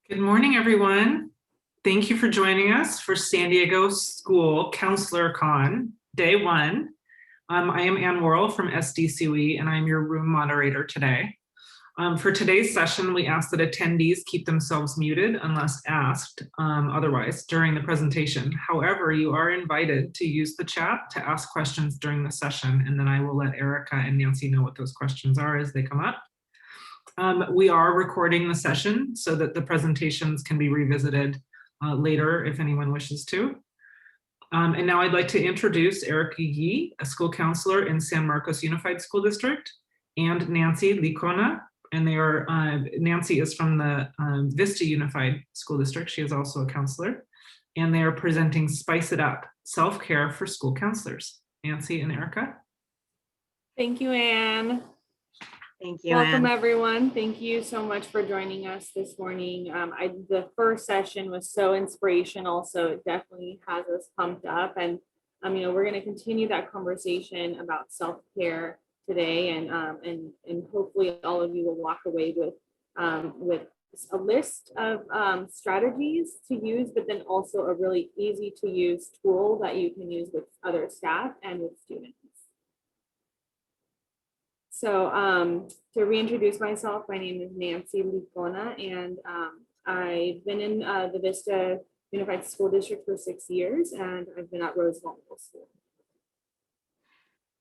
Good morning, everyone. Thank you for joining us for San Diego School Counselor Con, Day 1. I am Ann Worrell from SDCUE, and I'm your room moderator today. For today's session, we ask that attendees keep themselves muted unless asked otherwise during the presentation. However, you are invited to use the chat to ask questions during the session, and then I will let Erica and Nancy know what those questions are as they come up. We are recording the session so that the presentations can be revisited later if anyone wishes to. And now I'd like to introduce Erica Yee, a school counselor in San Marcos Unified School District, and Nancy Licona. And they are, Nancy is from the Vista Unified School District. She is also a counselor. And they are presenting Spice It Up, Self-Care for School Counselors. Nancy and Erica. Thank you, Anne. Thank you, Welcome, Anne. everyone. Thank you so much for joining us this morning. The first session was so inspirational, so it definitely has us pumped up. And we're going to continue that conversation about self-care today, and hopefully all of you will walk away with a list of strategies to use, but then also a really easy to use tool that you can use with other staff and with students. So to reintroduce myself, my name is Nancy Licona, and I've been in the Vista Unified School District for 6 years, and I've been at Roosevelt Middle School.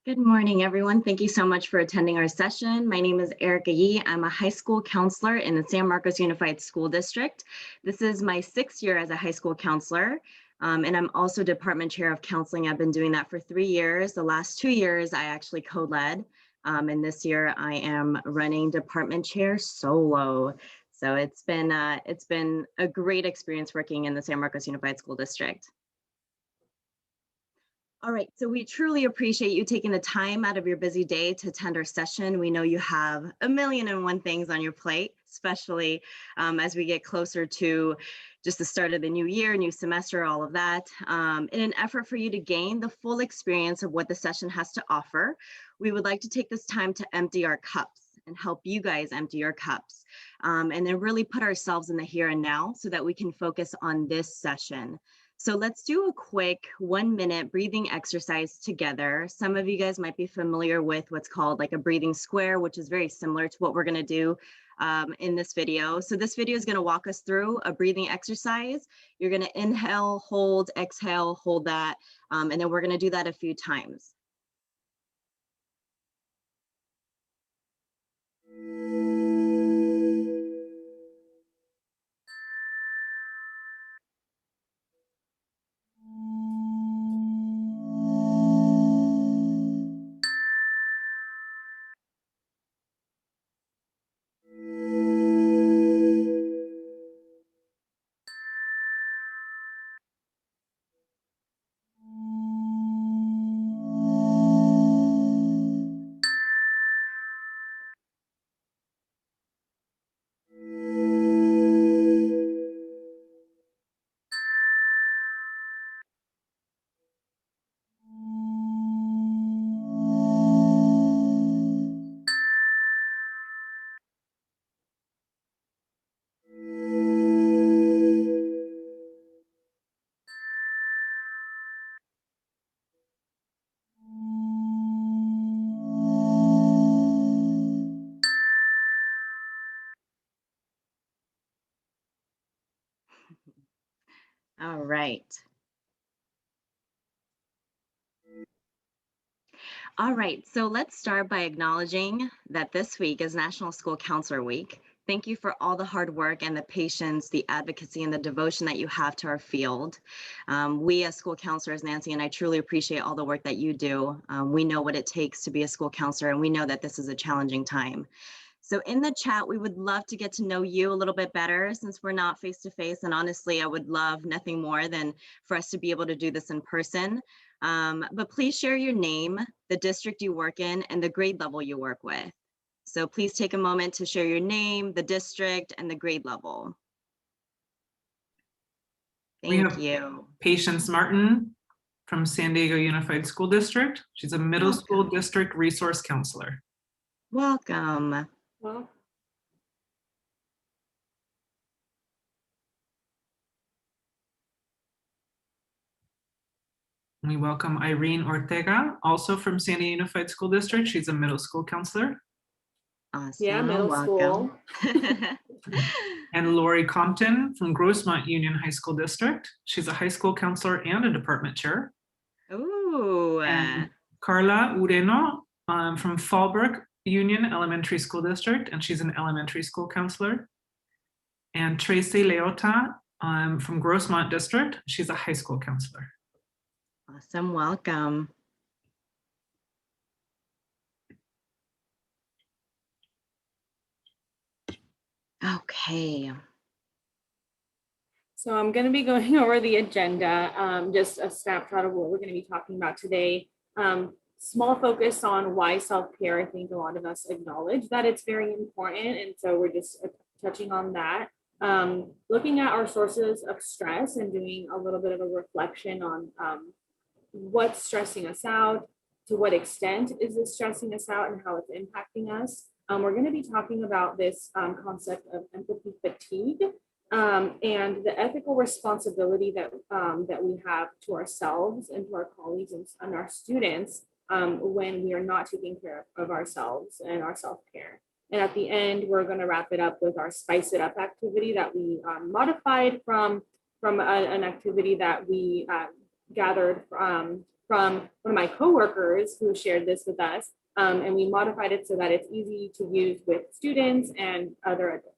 Good morning, everyone. Thank you so much for attending our session. My name is Erica Yee. I'm a high school counselor in the San Marcos Unified School District. This is my 6th year as a high school counselor. And I'm also department chair of counseling. I've been doing that for 3 years. The last 2 years, I actually co-led. And this year I am running department chair solo. So it's been a great experience working in the San Marcos Unified School District. All right, so we truly appreciate you taking the time out of your busy day to attend our session. We know you have a million and one things on your plate, especially as we get closer to just the start of the new year, new semester, all of that. In an effort for you to gain the full experience of what the session has to offer, we would like to take this time to empty our cups and help you guys empty your cups, and then really put ourselves in the here and now so that we can focus on this session. So let's do a quick 1-minute breathing exercise together. Some of you guys might be familiar with what's called like a breathing square, which is very similar to what we're going to do in this video. So this video is going to walk us through a breathing exercise. You're going to inhale, hold, exhale, hold that, and then we're going to do that a few times. All right. All right, so let's start by acknowledging that this week is National School Counselor Week. Thank you for all the hard work and the patience, the advocacy, and the devotion that you have to our field. We as school counselors, Nancy and I, truly appreciate all the work that you do. We know what it takes to be a school counselor, and we know that this is a challenging time. So in the chat, we would love to get to know you a little bit better since we're not face-to-face. And honestly, I would love nothing more than for us to be able to do this in person. But please share your name, the district you work in, and the grade level you work with. So please take a moment to share your name, the district, and the grade level. Thank you. Patience Martin from San Diego Unified School District. She's a middle school district resource counselor. Welcome. Well, We welcome Irene Ortega, also from Sandy Unified School District. She's a middle school counselor. Awesome. Yeah, middle Welcome. And Lori Compton from Grossmont Union High School District. She's a high school counselor and a department chair. Ooh. And Carla Ureno from Fallbrook Union Elementary School District, and she's an elementary school counselor. And Tracy Leota from Grossmont District. She's a high school counselor. Awesome. Welcome. Okay. So I'm going to be going over the agenda, just a snapshot of what we're going to be talking about today. Small focus on why self-care. I think a lot of us acknowledge that it's very important. And so we're just touching on that. Looking at our sources of stress and doing a little bit of a reflection on what's stressing us out, to what extent is this stressing us out, and how it's impacting us. We're going to be talking about this concept of empathy fatigue. And the ethical responsibility that we have to ourselves and to our colleagues and our students when we are not taking care of ourselves and our self-care. And at the end, we're going to wrap it up with our Spice It Up activity that we modified from an activity that we gathered from one of my coworkers who shared this with us. And we modified it so that it's easy to use with students and other adults.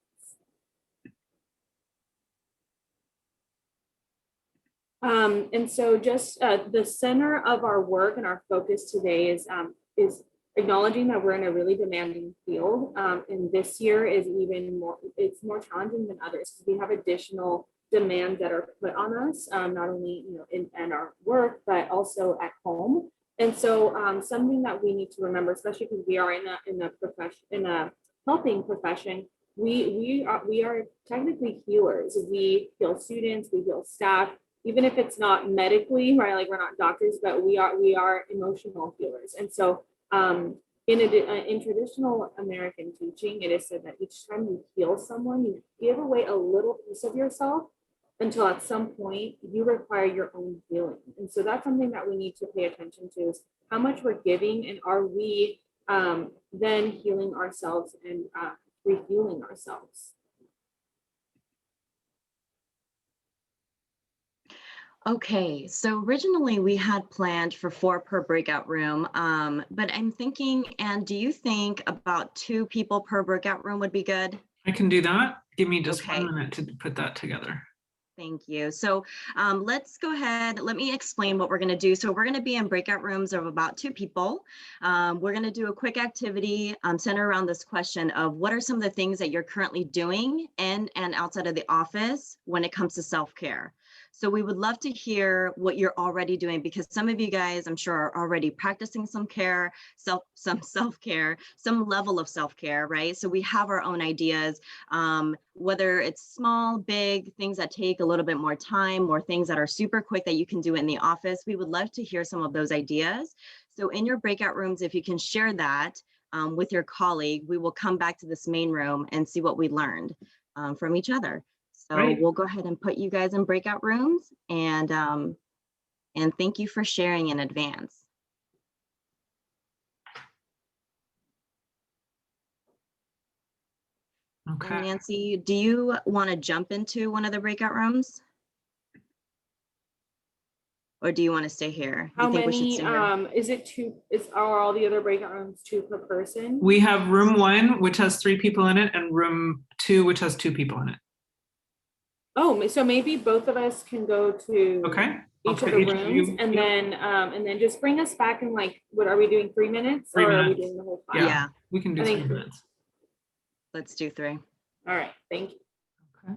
And so just the center of our work and our focus today is acknowledging that we're in a really demanding field. And this year is even more, it's more challenging than others because we have additional demands that are put on us, not only in our work, but also at home. And so something that we need to remember, especially because we are in a helping profession, we are technically healers. We heal students, we heal staff. Even if it's not medically, right? Like we're not doctors, but we are emotional healers. And so in traditional American teaching, it is said that each time you heal someone, you give away a little piece of yourself until at some point you require your own healing. And so that's something that we need to pay attention to, is how much we're giving, and are we then healing ourselves and refueling ourselves. Okay, so originally we had planned for 4 per breakout room, but I'm thinking, and do you think about 2 people per breakout room would be good? I can do that. Give me just Okay. 1 minute to put that together. Thank you. So let's go ahead. Let me explain what we're going to do. So we're going to be in breakout rooms of about 2 people. We're going to do a quick activity centered around this question of what are some of the things that you're currently doing in and outside of the office when it comes to self-care. So we would love to hear what you're already doing, because some of you guys, I'm sure, are already practicing some care, some self-care, some level of self-care, right? So we have our own ideas, whether it's small, big, things that take a little bit more time, or things that are super quick that you can do in the office. We would love to hear some of those ideas. So in your breakout rooms, if you can share that with your colleague, we will come back to this main room and see what we learned from each other. So Great. We'll go ahead and put you guys in breakout rooms, and thank you for sharing in advance. Okay. And Nancy, do you want to jump into one of the breakout rooms? Or do you want to stay here? How You think we should many, stay here? is it 2, are all the other breakout rooms 2 per person? We have room 1, which has 3 people in it, and room 2, which has 2 people in it. Oh, so maybe both of us can go to Okay. each of the rooms, and then just bring us back in, like, what are we doing, 3 minutes? 3 or minutes. Are we doing the whole 5? Yeah. We can do I 3 think- minutes. Let's do 3. All right, thank you. Okay.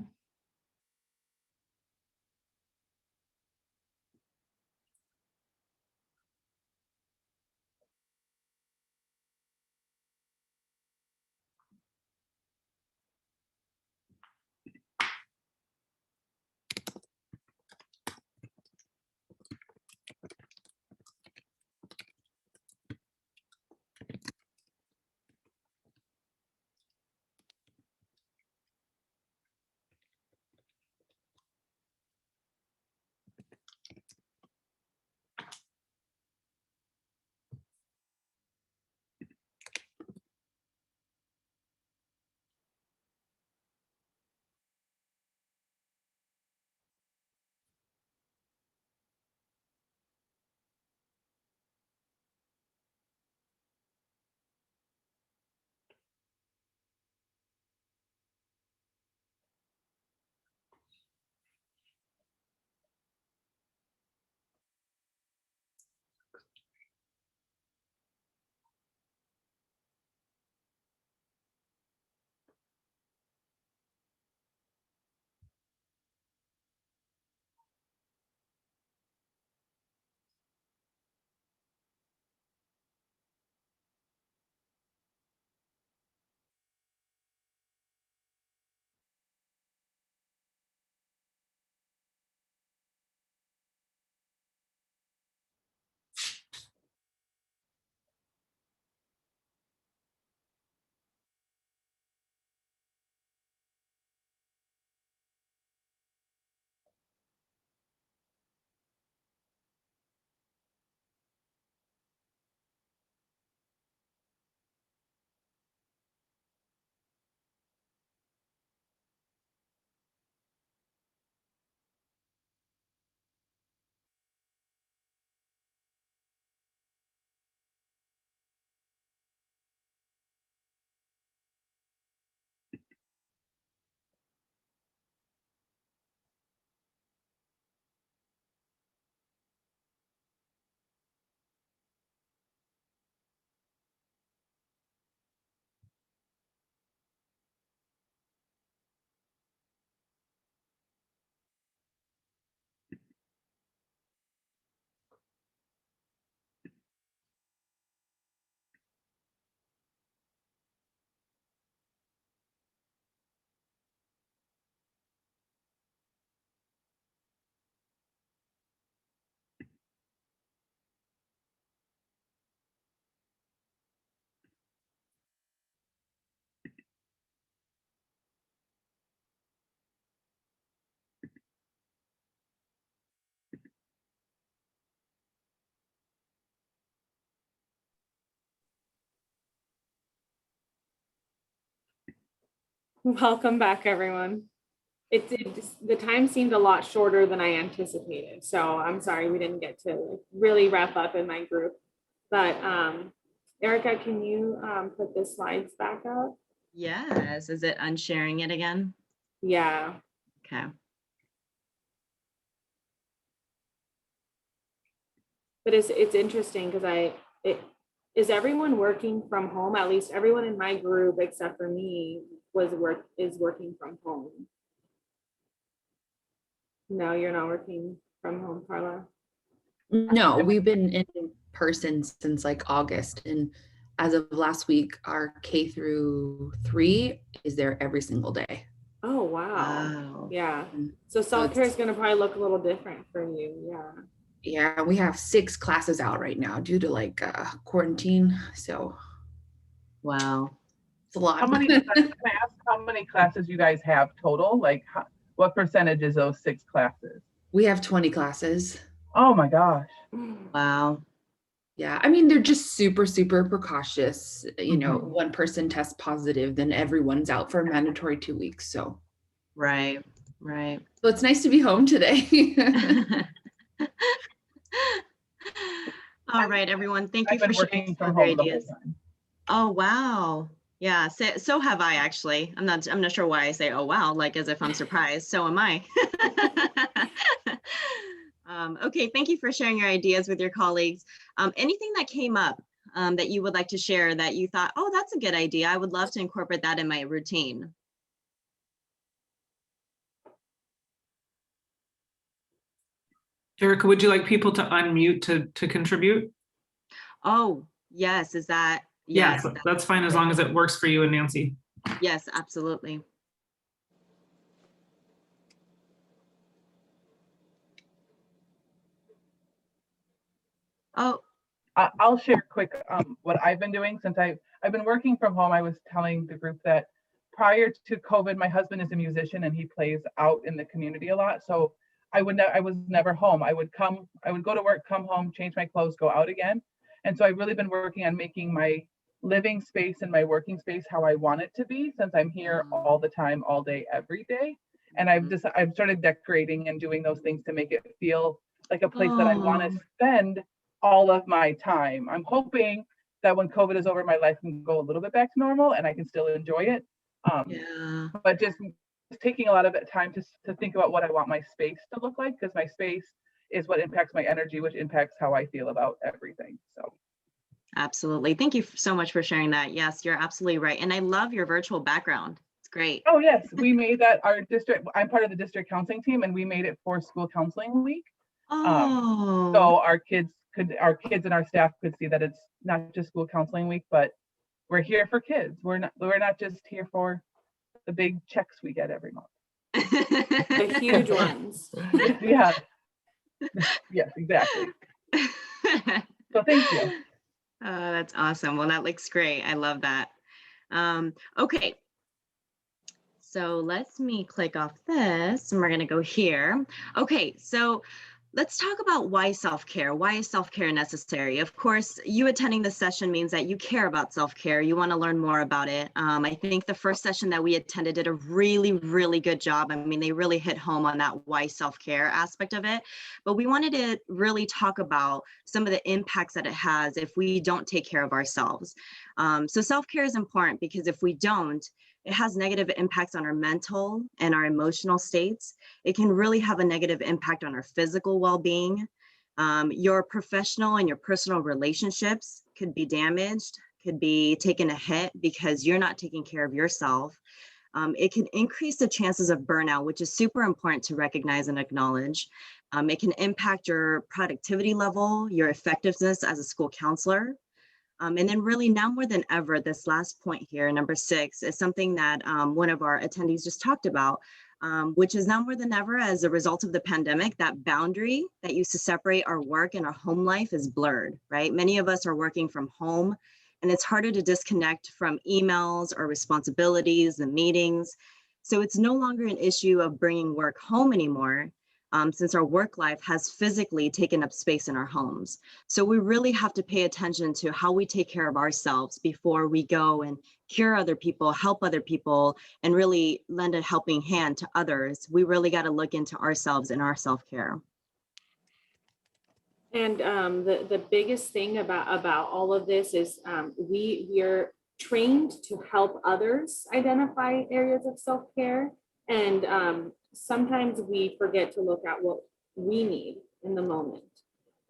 Welcome back, everyone. The time seemed a lot shorter than I anticipated, so I'm sorry we didn't get to really wrap up in my group. But Erica, can you put the slides back up? Yes. Is it unsharing it again? Yeah. Okay. But it's interesting because is everyone working from home? At least everyone in my group except for me is working from home. No, you're not working from home, Carla. No, we've been in person since like August, and as of last week, our K through 3 is there every single day. Oh wow. Wow. Yeah. Mm. So So SelfCare is it's, going to probably look a little different for you. Yeah. yeah, we have 6 classes out right now due to like quarantine. So Wow. it's a lot. How many, can I ask how many classes you guys have total? Like what percentage is those 6 classes? We have 20 classes. Oh my gosh. Wow. Yeah, I mean, they're just super, super precautious. You know, Mhm. one person tests positive, then everyone's out for a mandatory 2 weeks. So Right. Right. it's nice to be home today. All right, everyone. Thank you I've been for sharing working some from of your home the whole ideas. time. Oh, wow. Yeah, so have I actually. I'm not sure why I say, oh, wow, like as if I'm surprised. So am I. Okay, thank you for sharing your ideas with your colleagues. Anything that came up that you would like to share that you thought, oh, that's a good idea. I would love to incorporate that in my routine. Erica, would you like people to unmute to contribute? Oh, yes. Is that, Yes, yes. that's fine as long as it works for you and Nancy. Yes, absolutely. Oh, I'll share quick what I've been doing since I've been working from home. I was telling the group that prior to COVID, my husband is a musician and he plays out in the community a lot. So I was never home. I would go to work, come home, change my clothes, go out again. And so I've really been working on making my living space and my working space how I want it to be, since I'm here all the time, all day, every day. And I've started decorating and doing those things to make it feel like a place that I want to spend all of my time. I'm hoping that when COVID is over, my life can go a little bit back to normal and I can still enjoy it. yeah. But just taking a lot of time to think about what I want my space to look like, because my space is what impacts my energy, which impacts how I feel about everything. So Absolutely. Thank you so much for sharing that. Yes, you're absolutely right. And I love your virtual background. It's great. oh yes, we made that our district. I'm part of the district counseling team, and we made it for school counseling week. Oh, So our kids and our staff could see that it's not just school counseling week, but we're here for kids. We're not just here for the big checks we get every month. The huge ones. Yeah. Yes, exactly. So thank you. That's awesome. Well, that looks great. I love that. Okay. So let me click off this and we're going to go here. Okay. So let's talk about why self-care. Why is self-care necessary? Of course, you attending the session means that you care about self-care. You want to learn more about it. I think the first session that we attended did a really, really good job. I mean, they really hit home on that why self-care aspect of it. But we wanted to really talk about some of the impacts that it has if we don't take care of ourselves. So self-care is important because if we don't, it has negative impacts on our mental and our emotional states. It can really have a negative impact on our physical well-being. Your professional and your personal relationships could be damaged, could be taken a hit because you're not taking care of yourself. It can increase the chances of burnout, which is super important to recognize and acknowledge. It can impact your productivity level, your effectiveness as a school counselor. And then really now more than ever, this last point here, number 6, is something that one of our attendees just talked about, which is now more than ever as a result of the pandemic, that boundary that used to separate our work and our home life is blurred, right? Many of us are working from home and it's harder to disconnect from emails or responsibilities and meetings. So it's no longer an issue of bringing work home anymore. since our work life has physically taken up space in our homes. So we really have to pay attention to how we take care of ourselves before we go and cure other people, help other people, and really lend a helping hand to others. We really got to look into ourselves and our self-care. And the biggest thing about all of this is we're trained to help others identify areas of self-care. And sometimes we forget to look at what we need in the moment.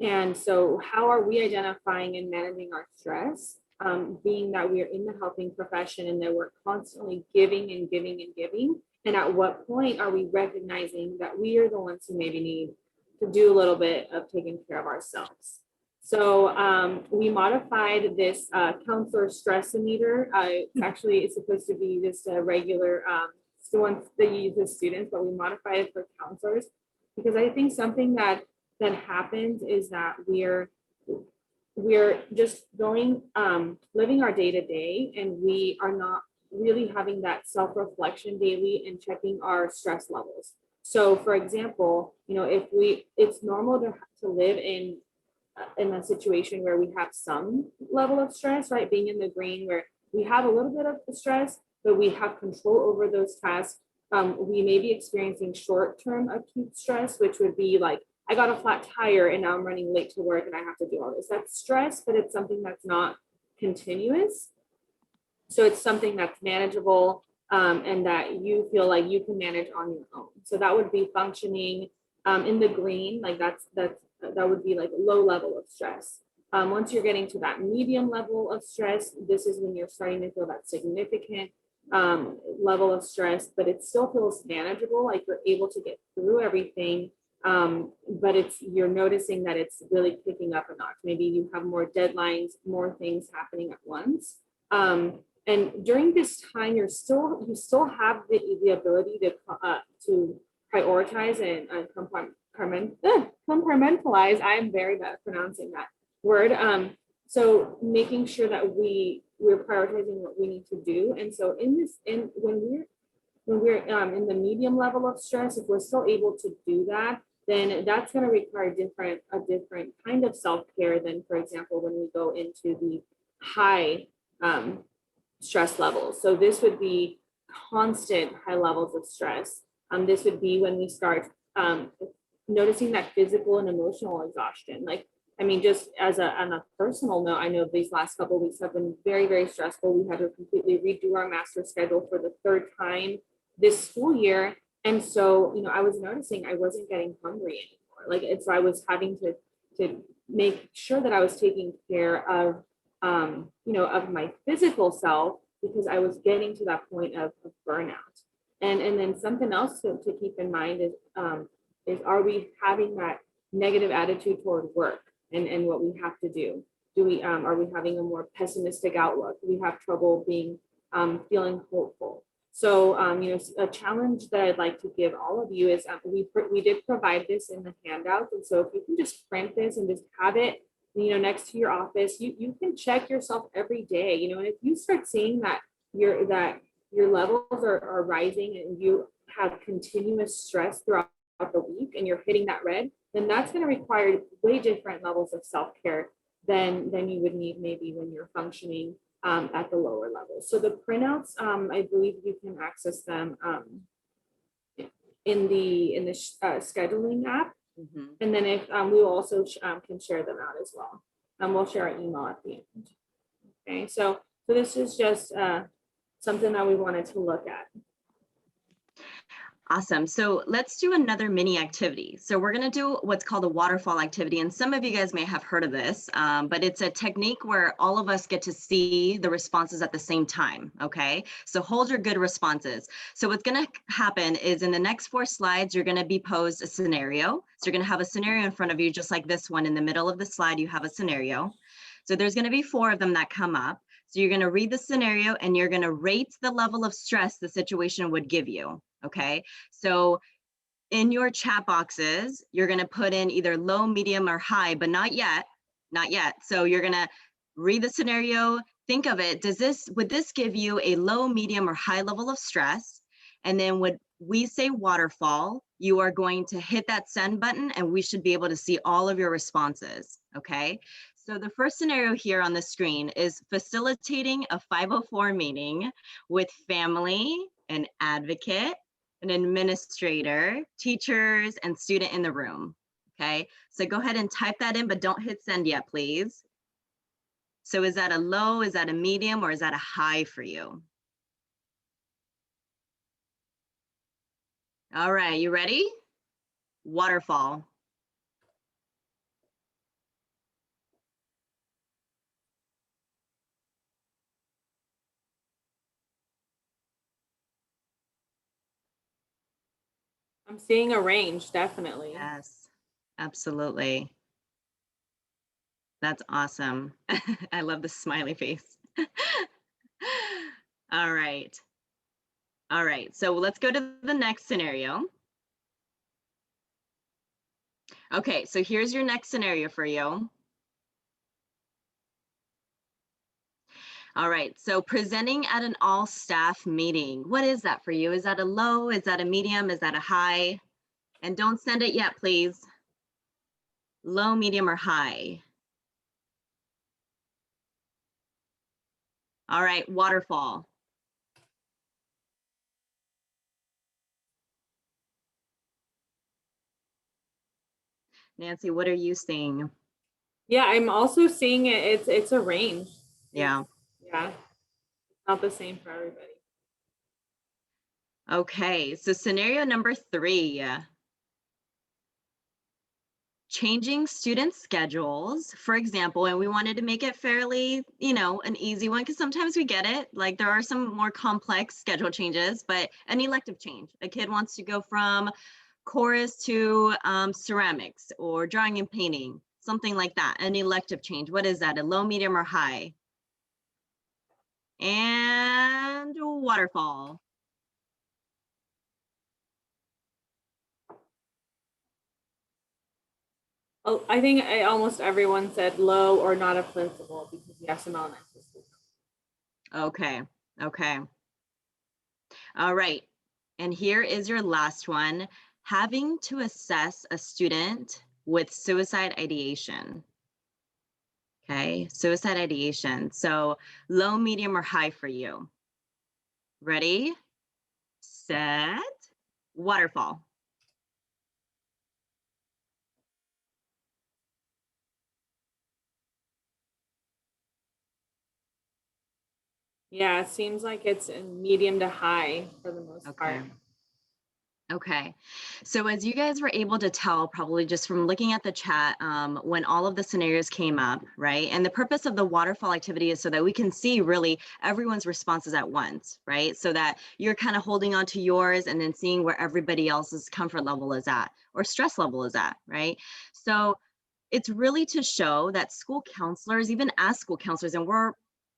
And so how are we identifying and managing our stress? Being that we're in the helping profession and that we're constantly giving and giving and giving. And at what point are we recognizing that we are the ones who maybe need to do a little bit of taking care of ourselves? So we modified this counselor stress-o-meter. It's supposed to be just a regular one that you use with students, but we modified it for counselors because I think something that happens is that we're just going living our day-to-day, and we are not really having that self-reflection daily and checking our stress levels. So for example, it's normal to live in a situation where we have some level of stress, right? Being in the green where we have a little bit of the stress, but we have control over those tasks. We may be experiencing short-term acute stress, which would be like, I got a flat tire and now I'm running late to work and I have to do all this. That's stress, but it's something that's not continuous. So it's something that's manageable and that you feel like you can manage on your own. So that would be functioning in the green, like that would be like a low level of stress. Once you're getting to that medium level of stress, this is when you're starting to feel that significant level of stress, but it still feels manageable, like you're able to get through everything. But you're noticing that it's really picking up a notch. Maybe you have more deadlines, more things happening at once. And during this time, you still have the ability to prioritize and compartmentalize. I'm very bad at pronouncing that word. So making sure that we're prioritizing what we need to do. And so when we're in the medium level of stress, if we're still able to do that, then that's going to require a different kind of self-care than, for example, when we go into the high stress levels. So this would be constant high levels of stress. This would be when we start noticing that physical and emotional exhaustion. Like, I mean, just on a personal note, I know these last couple of weeks have been very, very stressful. We had to completely redo our master schedule for the third time this school year. And so, I was noticing I wasn't getting hungry anymore. So I was having to make sure that I was taking care of, of my physical self, because I was getting to that point of burnout. And then something else to keep in mind is are we having that negative attitude toward work and what we have to do? Are we having a more pessimistic outlook? Do we have trouble feeling hopeful? So, a challenge that I'd like to give all of you is we did provide this in the handout. And so if you can just print this and just have it, next to your office, you can check yourself every day, and if you start seeing that your levels are rising and you have continuous stress throughout the week and you're hitting that red, then that's going to require way different levels of self-care than you would need maybe when you're functioning at the lower levels. So the printouts, I believe you can access them in the scheduling app. Mm-hmm. And then if we also can share them out as well. We'll share our email at the end. Okay, so this is just something that we wanted to look at. Awesome. So let's do another mini activity. So we're going to do what's called a waterfall activity. And some of you guys may have heard of this, but it's a technique where all of us get to see the responses at the same time. Okay. So hold your good responses. So what's going to happen is in the next 4 slides, you're going to be posed a scenario. So you're going to have a scenario in front of you, just like this one. In the middle of the slide, you have a scenario. So there's going to be 4 of them that come up. So you're going to read the scenario and you're going to rate the level of stress the situation would give you. Okay, so in your chat boxes, you're going to put in either low, medium, or high, but not yet. So you're going to read the scenario, think of it. Would this give you a low, medium, or high level of stress? And then would we say waterfall, you are going to hit that send button and we should be able to see all of your responses, okay? So the first scenario here on the screen is facilitating a 504 meeting with family, an advocate, an administrator, teachers, and student in the room, okay? So go ahead and type that in, but don't hit send yet, please. So is that a low, is that a medium, or is that a high for you? All right, you ready? Waterfall. I'm seeing a range, definitely. Yes, absolutely. That's awesome. I love the smiley face. All right. All right, so let's go to the next scenario. Okay, so here's your next scenario for you. All right, so presenting at an all staff meeting. What is that for you? Is that a low? Is that a medium? Is that a high? And don't send it yet, please. Low, medium, or high? All right, waterfall. Nancy, what are you seeing? Yeah, I'm also seeing it. It's a range. Yeah. Yeah. Not the same for everybody. Okay, so scenario number 3. Changing student schedules, for example, and we wanted to make it fairly, an easy one, because sometimes we get it. Like there are some more complex schedule changes, but an elective change. A kid wants to go from chorus to ceramics or drawing and painting, something like that. An elective change. What is that? A low, medium, or high? And waterfall. Oh, I think almost everyone said low or not applicable because we have some elementary schools. Okay. Okay. All right. And here is your last one. Having to assess a student with suicide ideation. Okay, suicide ideation. So low, medium, or high for you? Ready, set, waterfall. Yeah, it seems like it's in medium to high for the most part. Okay, so as you guys were able to tell, probably just from looking at the chat, when all of the scenarios came up, right? And the purpose of the waterfall activity is so that we can see really everyone's responses at once, right? So that you're kind of holding on to yours and then seeing where everybody else's comfort level is at or stress level is at, right? So it's really to show that school counselors, even as school counselors, and we're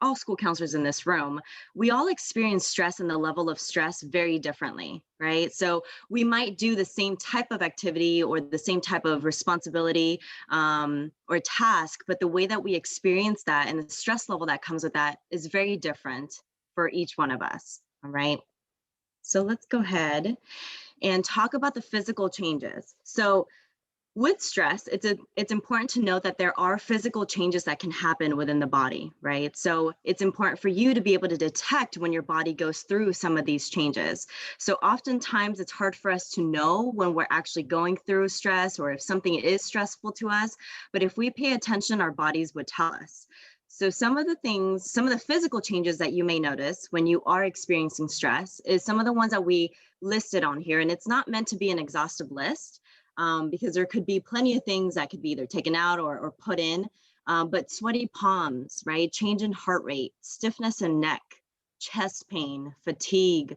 all school counselors in this room, we all experience stress and the level of stress very differently, right? So we might do the same type of activity or the same type of responsibility or task, but the way that we experience that and the stress level that comes with that is very different for each one of us, all right? So let's go ahead and talk about the physical changes. So with stress, it's important to note that there are physical changes that can happen within the body, right? So it's important for you to be able to detect when your body goes through some of these changes. So oftentimes it's hard for us to know when we're actually going through stress or if something is stressful to us, but if we pay attention, our bodies would tell us. So some of the physical changes that you may notice when you are experiencing stress is some of the ones that we listed on here, and it's not meant to be an exhaustive list. Because there could be plenty of things that could be either taken out or put in, but sweaty palms, right? Change in heart rate, stiffness in neck, chest pain, fatigue,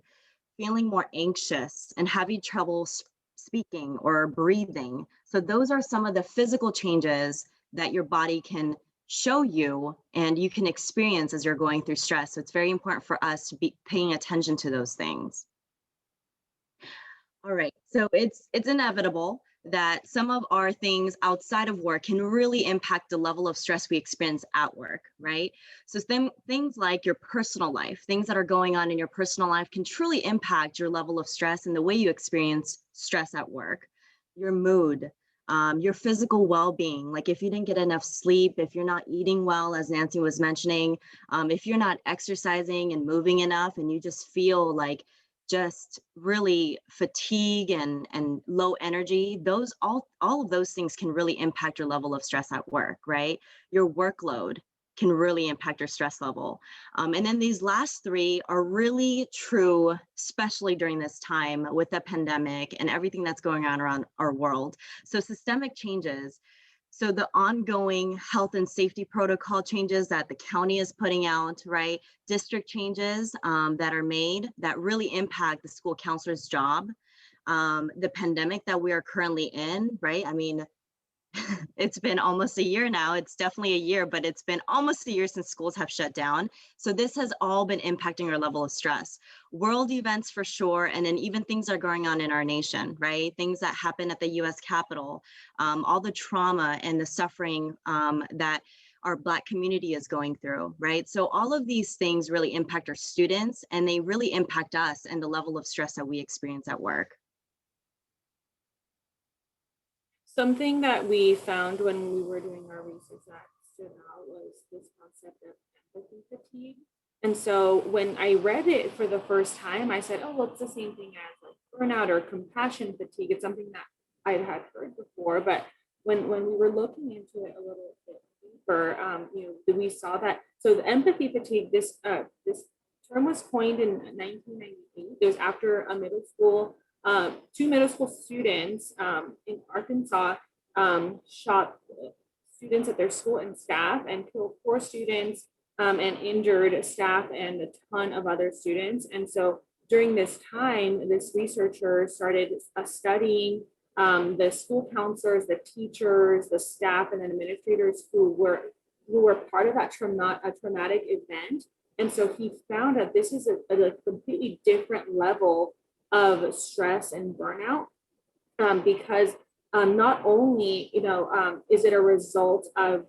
feeling more anxious, and having trouble speaking or breathing. So those are some of the physical changes that your body can show you and you can experience as you're going through stress. So it's very important for us to be paying attention to those things. All right, so it's inevitable that some of our things outside of work can really impact the level of stress we experience at work, right? So things like your personal life, things that are going on in your personal life can truly impact your level of stress and the way you experience stress at work. Your mood, your physical well-being, like if you didn't get enough sleep, if you're not eating well, as Nancy was mentioning, if you're not exercising and moving enough and you just feel like just really fatigue and low energy, those all of those things can really impact your level of stress at work, right? Your workload can really impact your stress level. And then these last three are really true, especially during this time with the pandemic and everything that's going on around our world. So systemic changes. So the ongoing health and safety protocol changes that the county is putting out, right? District changes that are made that really impact the school counselor's job. The pandemic that we are currently in, right? I mean, it's been almost a year now. It's definitely a year, but it's been almost a year since schools have shut down. So this has all been impacting our level of stress. World events for sure, and then even things that are going on in our nation, right? Things that happen at the US Capitol, all the trauma and the suffering that our Black community is going through, right? So all of these things really impact our students, and they really impact us and the level of stress that we experience at work. Something that we found when we were doing our research that stood out was this concept of empathy fatigue. And so when I read it for the first time, I said, oh, well, it's the same thing as like burnout or compassion fatigue. It's something that I had heard before, but when we were looking into it a little bit deeper, we saw that. So the empathy fatigue, this term was coined in 1998. It was after a middle school, two middle school students in Arkansas shot students at their school and staff and killed 4 students and injured staff and a ton of other students. And so during this time, this researcher started studying the school counselors, the teachers, the staff, and then administrators who were part of that traumatic event. And so he found that this is a completely different level of stress and burnout because not only is it a result of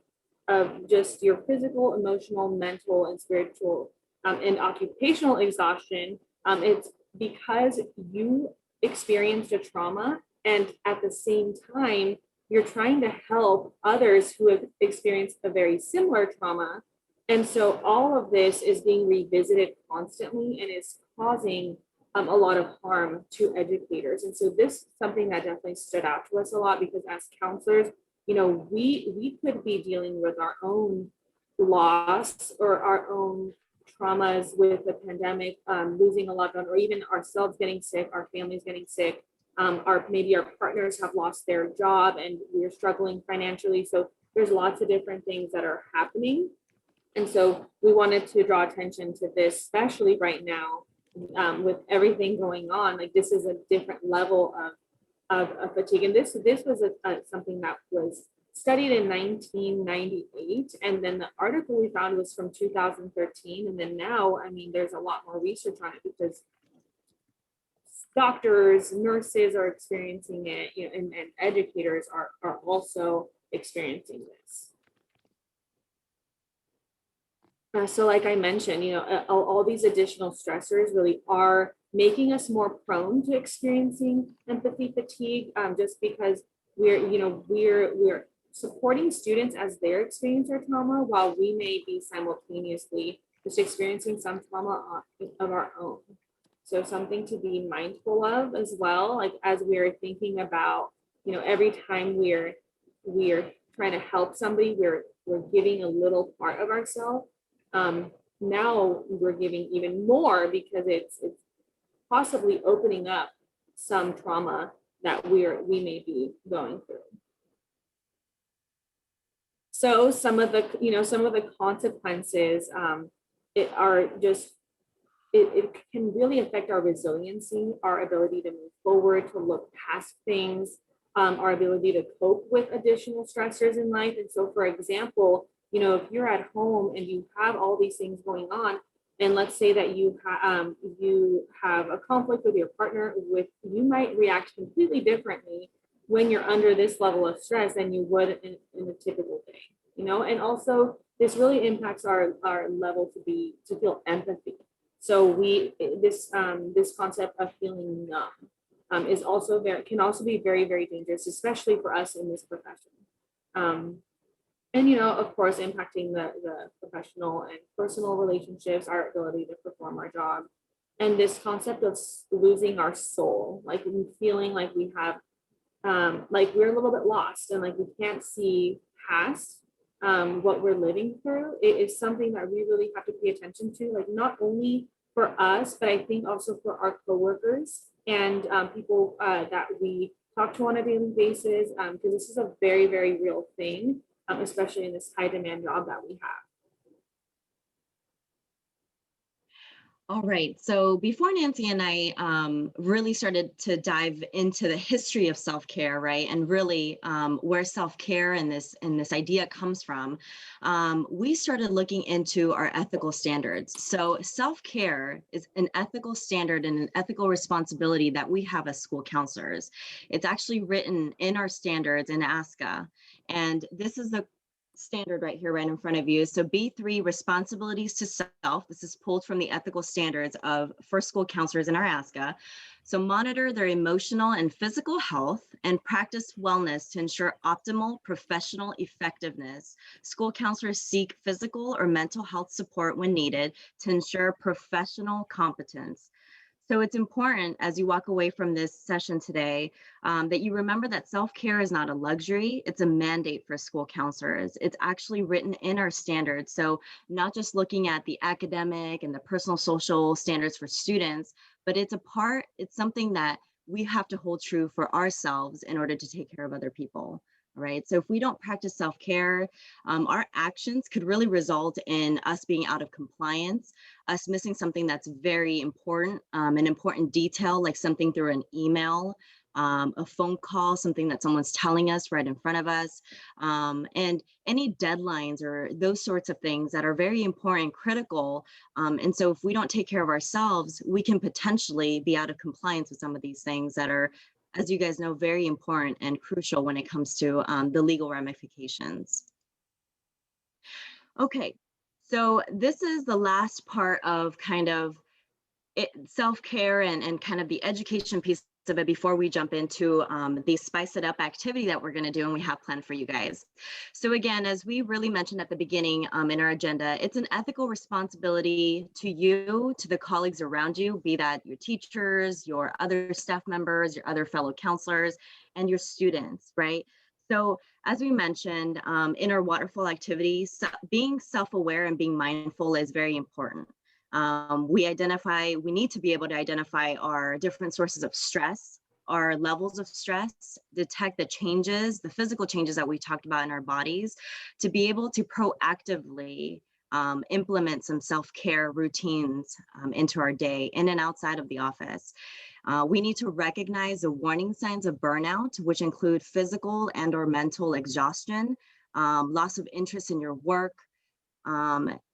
just your physical, emotional, mental, and spiritual and occupational exhaustion. It's because you experienced a trauma, and at the same time, you're trying to help others who have experienced a very similar trauma. And so all of this is being revisited constantly and is causing a lot of harm to educators. And so this is something that definitely stood out to us a lot because as counselors, we could be dealing with our own loss or our own traumas with the pandemic, losing a loved one, or even ourselves getting sick, our families getting sick, maybe our partners have lost their job and we're struggling financially. So there's lots of different things that are happening. And so we wanted to draw attention to this, especially right now with everything going on. Like this is a different level of fatigue. And this was something that was studied in 1998. And then the article we found was from 2013. And then now, I mean, there's a lot more research on it because doctors, nurses are experiencing it, and educators are also experiencing this. So like I mentioned, all these additional stressors really are making us more prone to experiencing empathy fatigue, just because we're supporting students as they experience their trauma while we may be simultaneously just experiencing some trauma of our own. So something to be mindful of as well, like as we're thinking about, every time we're trying to help somebody, we're giving a little part of ourselves. Now we're giving even more because it's possibly opening up some trauma that we may be going through. So some of the consequences it can really affect our resiliency, our ability to move forward, to look past things, our ability to cope with additional stressors in life. And so, for example, if you're at home and you have all these things going on, and let's say that you have a conflict with your partner, you might react completely differently when you're under this level of stress than you would in a typical day, you know. And also this really impacts our level to feel empathy. So this concept of feeling numb is also can also be very, very dangerous, especially for us in this profession. And, you know, of course, impacting the professional and personal relationships, our ability to perform our job. And this concept of losing our soul, like feeling like we have, like we're a little bit lost and like we can't see past what we're living through. It is something that we really have to pay attention to, like not only for us, but I think also for our coworkers and people that we talk to on a daily basis, because this is a very, very real thing, especially in this high demand job that we have. All right, so before Nancy and I really started to dive into the history of self-care, right, and really where self-care and this idea comes from, we started looking into our ethical standards. So self-care is an ethical standard and an ethical responsibility that we have as school counselors. It's actually written in our standards in ASCA, and this is the standard right here, right in front of you. So B3, responsibilities to self. This is pulled from the ethical standards for school counselors in our ASCA. So monitor their emotional and physical health and practice wellness to ensure optimal professional effectiveness. School counselors seek physical or mental health support when needed to ensure professional competence. So it's important as you walk away from this session today that you remember that self-care is not a luxury, it's a mandate for school counselors. It's actually written in our standards. So not just looking at the academic and the personal social standards for students, but it's something that we have to hold true for ourselves in order to take care of other people. Right. So if we don't practice self-care, our actions could really result in us being out of compliance, us missing something that's very important, an important detail, like something through an email, a phone call, something that someone's telling us right in front of us, and any deadlines or those sorts of things that are very important, critical. And so if we don't take care of ourselves, we can potentially be out of compliance with some of these things that are, as you guys know, very important and crucial when it comes to the legal ramifications. Okay, so this is the last part of kind of self-care and kind of the education piece of it before we jump into the Spice It Up activity that we're going to do and we have planned for you guys. So again, as we really mentioned at the beginning in our agenda, it's an ethical responsibility to you, to the colleagues around you, be that your teachers, your other staff members, your other fellow counselors, and your students, right? So as we mentioned in our Waterfall activity, being self-aware and being mindful is very important. We need to be able to identify our different sources of stress, our levels of stress, detect the changes, the physical changes that we talked about in our bodies, to be able to proactively implement some self-care routines into our day in and outside of the office. We need to recognize the warning signs of burnout, which include physical and/or mental exhaustion, loss of interest in your work,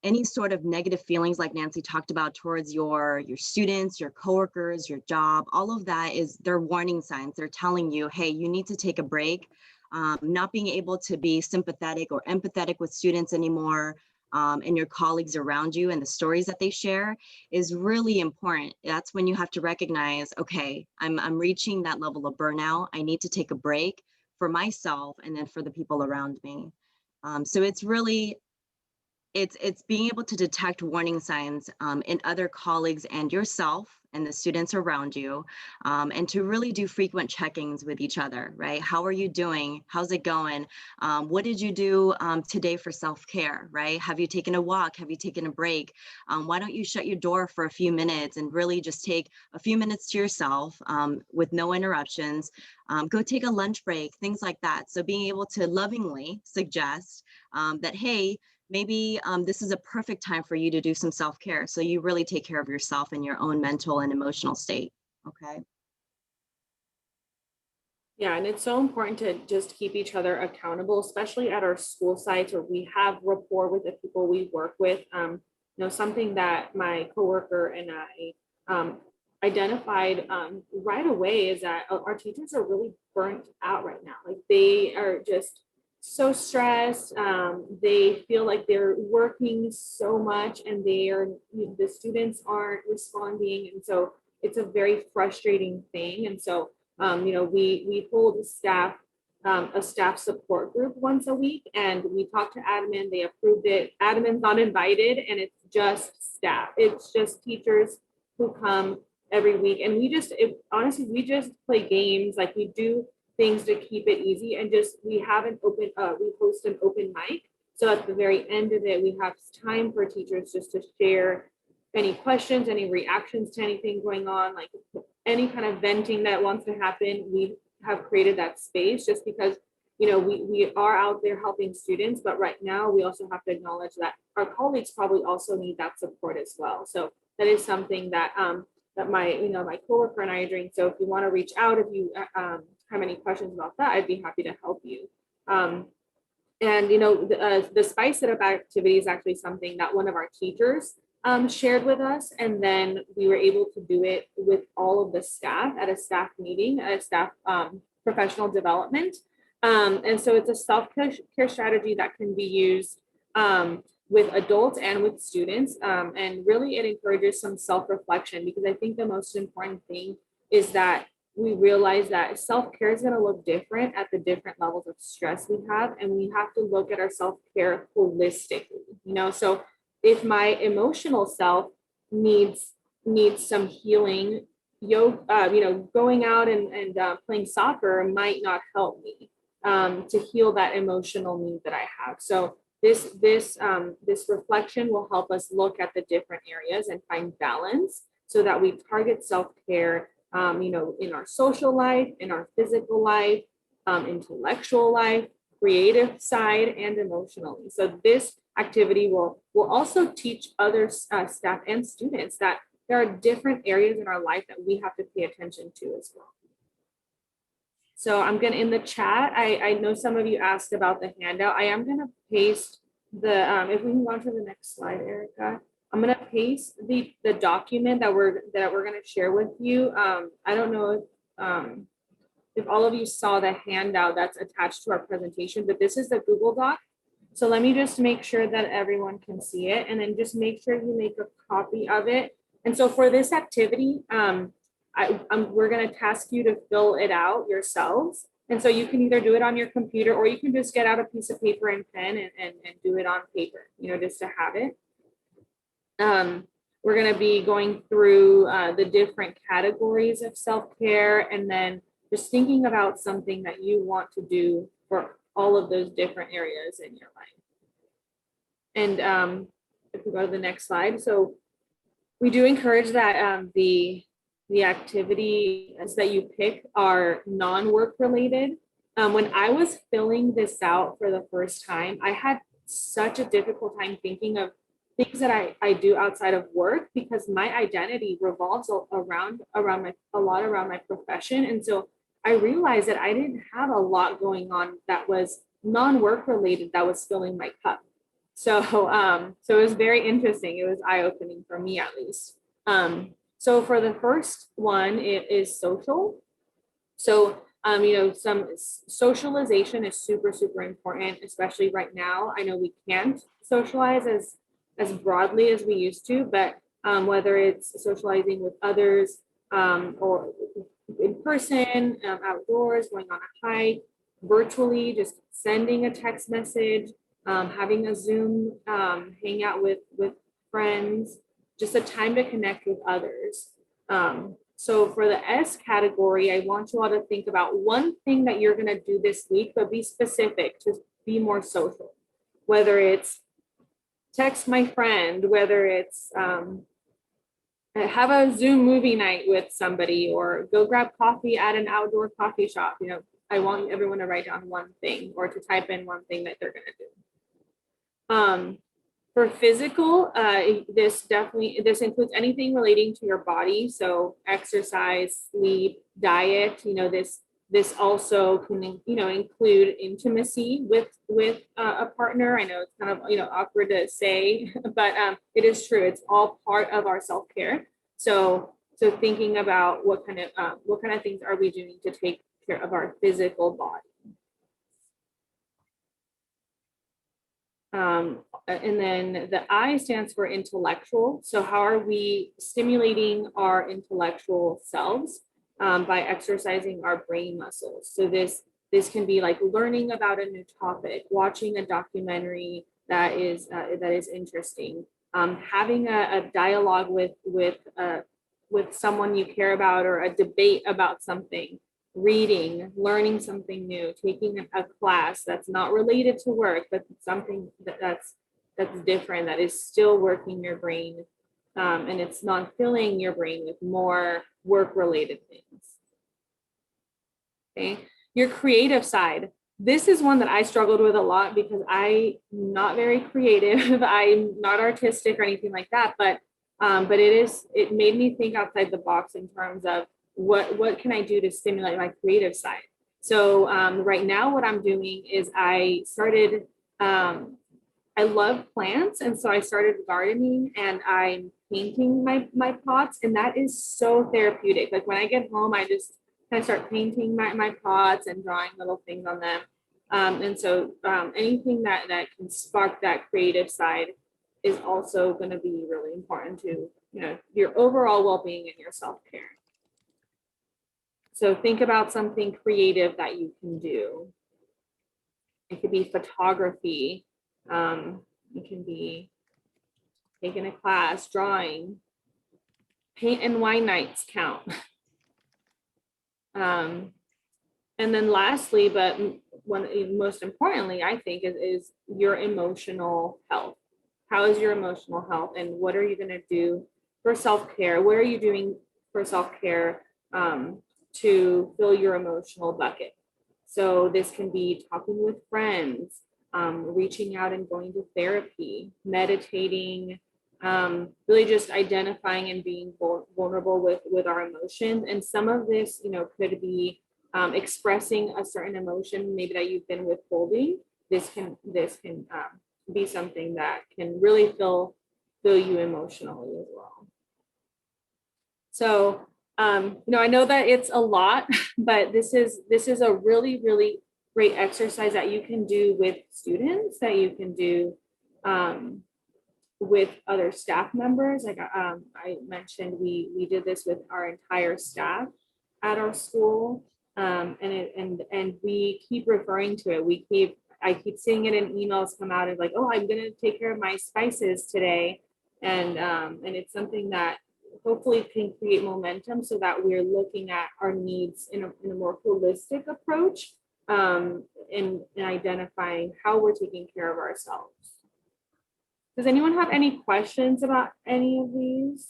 any sort of negative feelings like Nancy talked about towards your students, your coworkers, your job, all of that they're warning signs. They're telling you, hey, you need to take a break. Not being able to be sympathetic or empathetic with students anymore, and your colleagues around you and the stories that they share is really important. That's when you have to recognize, okay, I'm reaching that level of burnout. I need to take a break for myself and then for the people around me. So it's really, it's being able to detect warning signs in other colleagues and yourself and the students around you, and to really do frequent check-ins with each other, right? How are you doing? How's it going? What did you do today for self-care, right? Have you taken a walk? Have you taken a break? Why don't you shut your door for a few minutes and really just take a few minutes to yourself with no interruptions? Go take a lunch break, things like that. So being able to lovingly suggest that, hey, maybe this is a perfect time for you to do some self-care. So you really take care of yourself and your own mental and emotional state, okay? Yeah, and it's so important to just keep each other accountable, especially at our school sites where we have rapport with the people we work with. You know, something that my coworker and I identified right away is that our teachers are really burnt out right now. Like they are just so stressed. They feel like they're working so much and the students aren't responding. And so it's a very frustrating thing. And so, we hold a staff support group once a week, and we talked to admin, they approved it. Admin's not invited, and it's just staff. It's just teachers who come every week. And honestly, we just play games. Like we do things to keep it easy, and we host an open mic. So at the very end of it, we have time for teachers just to share any questions, any reactions to anything going on, like any kind of venting that wants to happen. We have created that space just because, we are out there helping students, but right now we also have to acknowledge that our colleagues probably also need that support as well. So that is something that my coworker and I are doing. So if you want to reach out, if you have any questions about that, I'd be happy to help you. The Spice It Up activity is actually something that one of our teachers shared with us, and then we were able to do it with all of the staff at a staff meeting, at a staff professional development. And so it's a self-care strategy that can be used with adults and with students. And really it encourages some self-reflection, because I think the most important thing is that we realize that self-care is going to look different at the different levels of stress we have. And we have to look at our self-care holistically, so if my emotional self needs some healing, going out and playing soccer might not help me to heal that emotional need that I have. So this reflection will help us look at the different areas and find balance so that we target self-care, in our social life, in our physical life, intellectual life, creative side, and emotionally. So this activity will also teach other staff and students that there are different areas in our life that we have to pay attention to as well. So I'm going to, in the chat, I know some of you asked about the handout. I am going to paste if we can go on to the next slide, Erica. I'm going to paste the document that we're going to share with you. I don't know if all of you saw the handout that's attached to our presentation, but this is the Google Doc. So let me just make sure that everyone can see it, and then just make sure you make a copy of it. And so for this activity, we're going to task you to fill it out yourselves. And so you can either do it on your computer, or you can just get out a piece of paper and pen and do it on paper, just to have it. We're going to be going through the different categories of self-care, and then just thinking about something that you want to do for all of those different areas in your life. And if we go to the next slide. So we do encourage that the activities that you pick are non-work related. When I was filling this out for the first time, I had such a difficult time thinking of things that I do outside of work, because my identity revolves around my profession. And so I realized that I didn't have a lot going on that was non-work related that was filling my cup. So it was very interesting. It was eye-opening for me, at least. So for the first one, it is social. So some socialization is super, super important, especially right now. I know we can't socialize as broadly as we used to, but whether it's socializing with others or in person, outdoors, going on a hike, virtually, just sending a text message, having a Zoom hangout with friends, just a time to connect with others. So for the S category, I want you all to think about one thing that you're going to do this week, but be specific to be more social, whether it's text my friend, whether it's have a Zoom movie night with somebody, or go grab coffee at an outdoor coffee shop. I want everyone to write down one thing, or to type in one thing that they're going to do. For physical, this includes anything relating to your body. So exercise, sleep, diet, this also can, include intimacy with a partner. I know it's kind of, awkward to say, but it is true. It's all part of our self-care. So So thinking about what kind of things are we doing to take care of our physical body. And then the I stands for intellectual. So how are we stimulating our intellectual selves by exercising our brain muscles? So this can be like learning about a new topic, watching a documentary that is interesting, having a dialogue with someone you care about, or a debate about something, reading, learning something new, taking a class that's not related to work, but something that's different, that is still working your brain, and it's not filling your brain with more work-related things. Okay, your creative side. This is one that I struggled with a lot because I'm not very creative. I'm not artistic or anything like that, but it made me think outside the box in terms of what can I do to stimulate my creative side. So right now what I'm doing is I started, I love plants, and so I started gardening, and I'm painting my pots, and that is so therapeutic. Like when I get home, I just kind of start painting my pots and drawing little things on them. And so anything that can spark that creative side is also going to be really important to, your overall well-being and your self-care. So think about something creative that you can do. It could be photography. It can be taking a class, drawing. Paint and wine nights count. And then lastly, but most importantly, I think is your emotional health. How is your emotional health, and what are you going to do for self-care? What are you doing for self-care to fill your emotional bucket? So this can be talking with friends, reaching out and going to therapy, meditating, really just identifying and being vulnerable with our emotions. And some of this, could be expressing a certain emotion maybe that you've been withholding. This can be something that can really fill you emotionally as well. So I know that it's a lot, but this is a really, really great exercise that you can do with students, that you can do with other staff members. Like I mentioned, we did this with our entire staff at our school, and we keep referring to it. I keep seeing it in emails come out of like, oh, I'm gonna take care of my spices today, and it's something that hopefully can create momentum so that we're looking at our needs in a more holistic approach, and identifying how we're taking care of ourselves. Does anyone have any questions about any of these?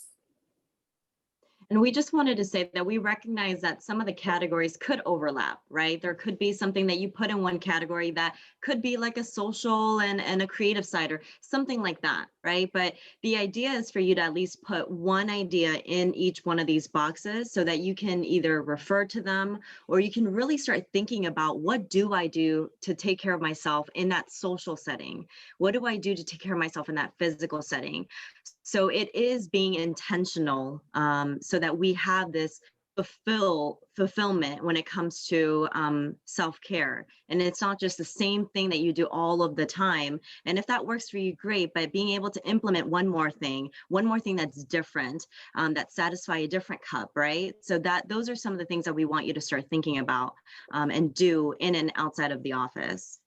And we just wanted to say that we recognize that some of the categories could overlap, right? There could be something that you put in one category that could be like a social and a creative side or something like that, right? But the idea is for you to at least put one idea in each one of these boxes so that you can either refer to them, or you can really start thinking about, what do I do to take care of myself in that social setting? What do I do to take care of myself in that physical setting? So it is being intentional, so that we have this fulfillment when it comes to self-care. And it's not just the same thing that you do all of the time. And if that works for you, great, but being able to implement one more thing that's different, that satisfy a different cup, right? So those are some of the things that we want you to start thinking about and do in and outside of the office.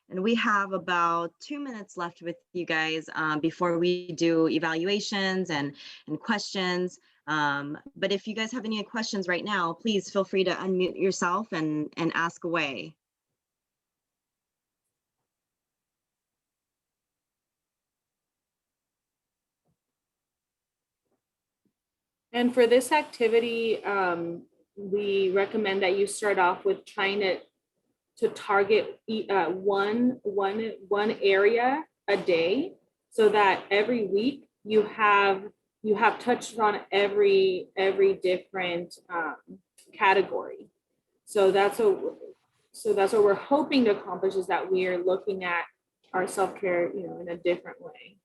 And we have about 2 minutes left with you guys before we do evaluations and questions. But if you guys have any questions right now, please feel free to unmute yourself and ask away. And for this activity, we recommend that you start off with trying to target one area a day, so that every week you have touched on every different category. So that's what we're hoping to accomplish, is that we are looking at our self-care, in a different way.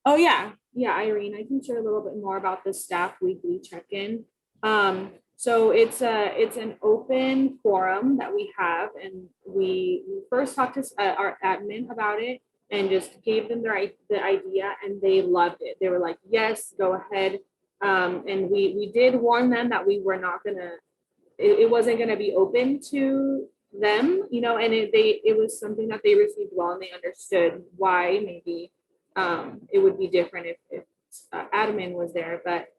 Oh yeah, Yeah, Irene, I can share a little bit more about the staff weekly check-in. So it's an open forum that we have, and we first talked to our admin about it and just gave them the idea, and they loved it. They were like, yes, go ahead. And we did warn them that we were not gonna, it wasn't gonna be open to them, you know, and it was something that they received well, and they understood why maybe it would be different if admin was there. But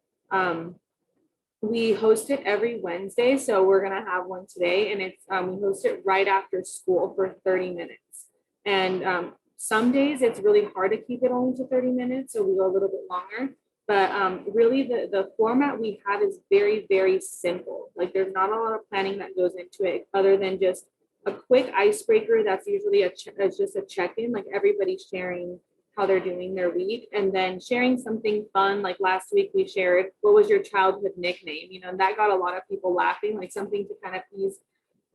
we host it every Wednesday, so we're gonna have one today, and it's we host it right after school for 30 minutes. And some days it's really hard to keep it only to 30 minutes, so we go a little bit longer. But really the format we have is very, very simple. Like there's not a lot of planning that goes into it other than just a quick icebreaker. That's usually just a check-in, like everybody sharing how they're doing their week, and then sharing something fun. Like last week we shared, what was your childhood nickname? You know, and that got a lot of people laughing, like something to kind of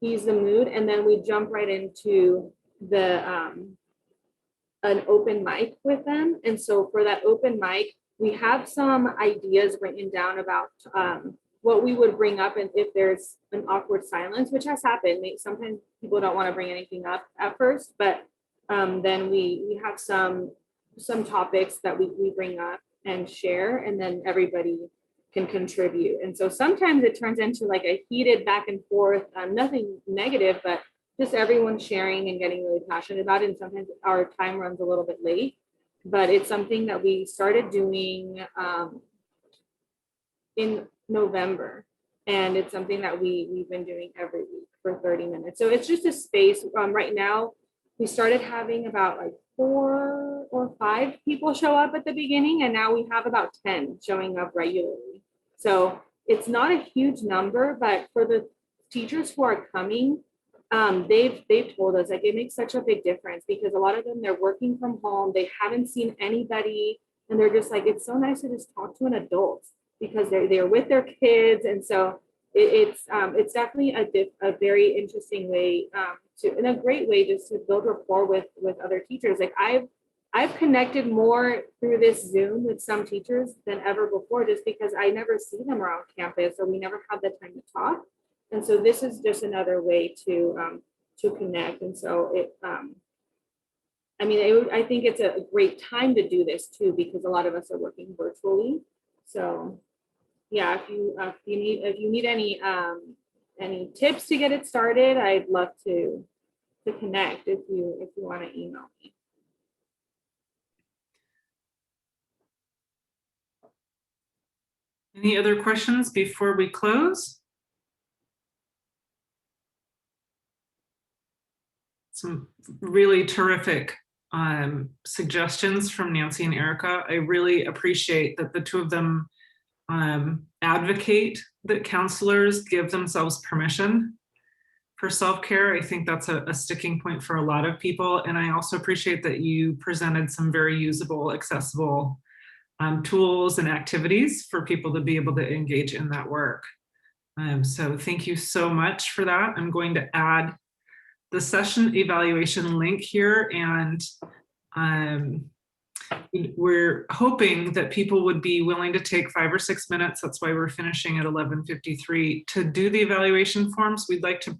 ease the mood. And then we jump right into the an open mic with them. And so for that open mic, we have some ideas written down about what we would bring up, and if there's an awkward silence, which has happened. Sometimes people don't want to bring anything up at first, but then we have some topics that we bring up and share, and then everybody can contribute. And so sometimes it turns into like a heated back and forth, nothing negative, but just everyone sharing and getting really passionate about it. And sometimes our time runs a little bit late, but it's something that we started doing in November. And it's something that we've been doing every week for 30 minutes. So it's just a space. Right now, we started having about like 4 or 5 people show up at the beginning, and now we have about 10 showing up regularly. So it's not a huge number, but for the teachers who are coming, they've told us like it makes such a big difference, because a lot of them, they're working from home, they haven't seen anybody, and they're just like, it's so nice to just talk to an adult, because they're with their kids. And so it's definitely a very interesting way in a great way just to build rapport with other teachers. Like I've connected more through this Zoom with some teachers than ever before, just because I never see them around campus, or we never have the time to talk. And so this is just another way to connect. And so I mean, I think it's a great time to do this too, because a lot of us are working virtually. So yeah, if you need any tips to get it started, I'd love to connect if you want to email me. Any other questions before we close? Some really terrific suggestions from Nancy and Erica. I really appreciate that the two of them advocate that counselors give themselves permission for self-care. I think that's a sticking point for a lot of people. And I also appreciate that you presented some very usable, accessible tools and activities for people to be able to engage in that work. So thank you so much for that. I'm going to add the session evaluation link here, and we're hoping that people would be willing to take 5 or 6 minutes. That's why we're finishing at 11:53 to do the evaluation forms. We'd like to,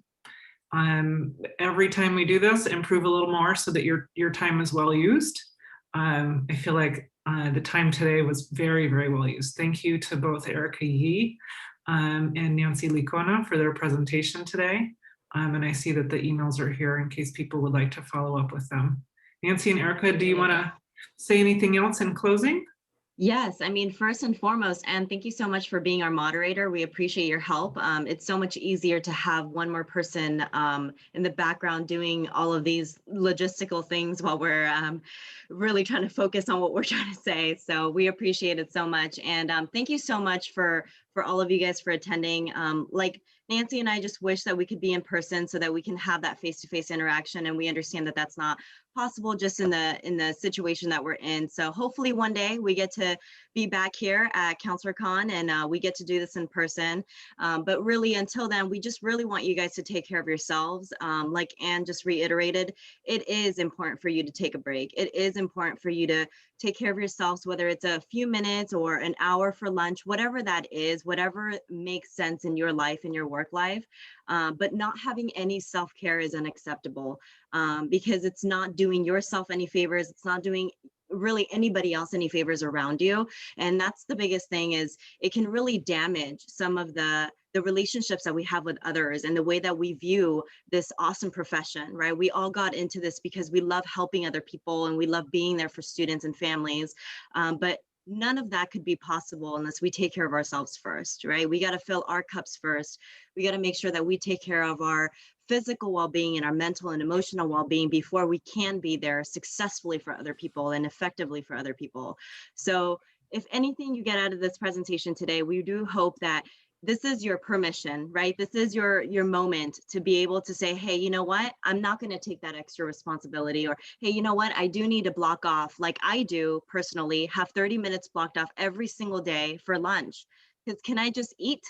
every time we do this, improve a little more so that your time is well used. I feel like the time today was very, very well used. Thank you to both Erica Yee and Nancy Licona for their presentation today. And I see that the emails are here in case people would like to follow up with them. Nancy and Erica, do you want to say anything else in closing? Yes, I mean, first and foremost, and thank you so much for being our moderator. We appreciate your help. It's so much easier to have one more person in the background doing all of these logistical things while we're really trying to focus on what we're trying to say. So we appreciate it so much. And thank you so much for for all of you guys for attending. Like Nancy and I just wish that we could be in person so that we can have that face-to-face interaction, and we understand that that's not possible just in the situation that we're in. So hopefully one day we get to be back here at Counselor Con, and we get to do this in person. But really until then, we just really want you guys to take care of yourselves. Like Anne just reiterated, it is important for you to take a break. It is important for you to take care of yourselves, whether it's a few minutes or an hour for lunch, whatever that is, whatever makes sense in your life, in your work life. But not having any self-care is unacceptable, because it's not doing yourself any favors. It's not doing really anybody else any favors around you. And that's the biggest thing, is it can really damage some of the relationships that we have with others and the way that we view this awesome profession, right? We all got into this because we love helping other people and we love being there for students and families. But none of that could be possible unless we take care of ourselves first, right? We got to fill our cups first. We got to make sure that we take care of our physical well-being and our mental and emotional well-being before we can be there successfully for other people and effectively for other people. So if anything you get out of this presentation today, we do hope that this is your permission, right? This is your moment to be able to say, hey, you know what? I'm not going to take that extra responsibility. Or, hey, you know what? I do need to block off, like I do personally, have 30 minutes blocked off every single day for lunch. Because can I just eat,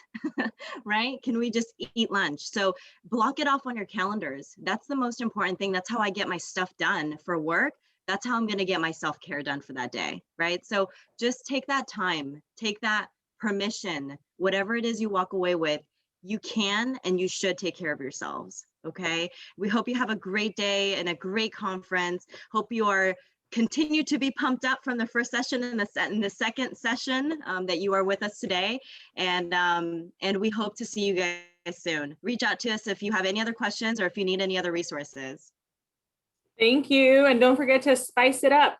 right? Can we just eat lunch? So block it off on your calendars. That's the most important thing. That's how I get my stuff done for work. That's how I'm going to get my self-care done for that day, right? So just take that time, take that permission, whatever it is you walk away with, you can and you should take care of yourselves, okay? We hope you have a great day and a great conference. Hope you are continue to be pumped up from the first session and the second session that you are with us today. And we hope to see you guys soon. Reach out to us if you have any other questions or if you need any other resources. Thank you. And don't forget to spice it up.